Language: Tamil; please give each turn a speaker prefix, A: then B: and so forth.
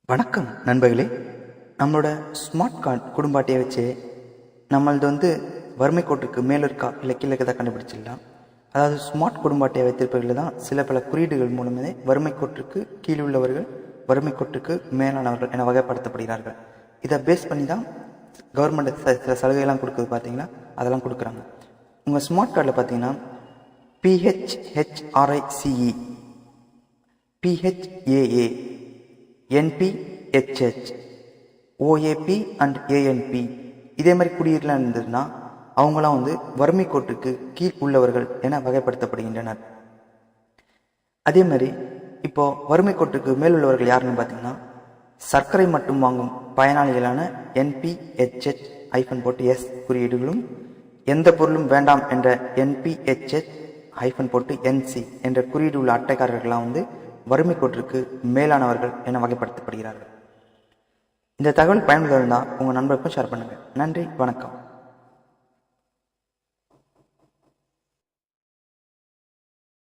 A: வணக்கம் நண்பர்களே. நம்மளோட ஸ்மார்ட் கார்டு குடும்ப அட்டையை வச்சு நம்மளது வறுமை கோட்டுக்கு மேலே இருக்கா இல்லை கீழே தான் கண்டுபிடிச்சிடலாம். அதாவது ஸ்மார்ட் குடும்ப அட்டையை வைத்திருப்பவர்கள் தான் சில பல குறியீடுகள் மூலமே வறுமை கோட்டுக்கு கீழே உள்ளவர்கள் வறுமை கோட்டுக்கு மேலானவர்கள் என வகைப்படுத்தப்படுகிறார்கள். இதை பேஸ் பண்ணி தான் கவர்மெண்ட் சில சலுகைலாம் கொடுக்குது. பார்த்தீங்களா, அதெல்லாம் கொடுக்குறாங்க. உங்கள் ஸ்மார்ட் கார்டில் பார்த்தீங்கன்னா PHHRICE, PHAA, NPHH, OAP and ANP இதே மாதிரி குடியீடுலாம் இருந்ததுன்னா அவங்களாம் வறுமை கோட்டுக்கு கீழ் உள்ளவர்கள் என வகைப்படுத்தப்படுகின்றனர். அதே மாதிரி இப்போ வறுமை கோட்டுக்கு மேல் உள்ளவர்கள் யாருன்னு பார்த்தீங்கன்னா சர்க்கரை மட்டும் வாங்கும் பயனாளிகளான NPHH-S குறியீடுகளும் எந்த பொருளும் வேண்டாம் என்ற NPHH-NC என்ற குறியீடு உள்ள அட்டைக்காரர்கள்லாம் வறுமை கோட்டிற்கு மேலானவர்கள் என வகைப்படுத்தப்படுகிறார்கள். இந்த தகவல் பயனுள்ளதாக இருந்தால் உங்கள் நண்பருக்கும் ஷேர் பண்ணுங்கள். நன்றி, வணக்கம்.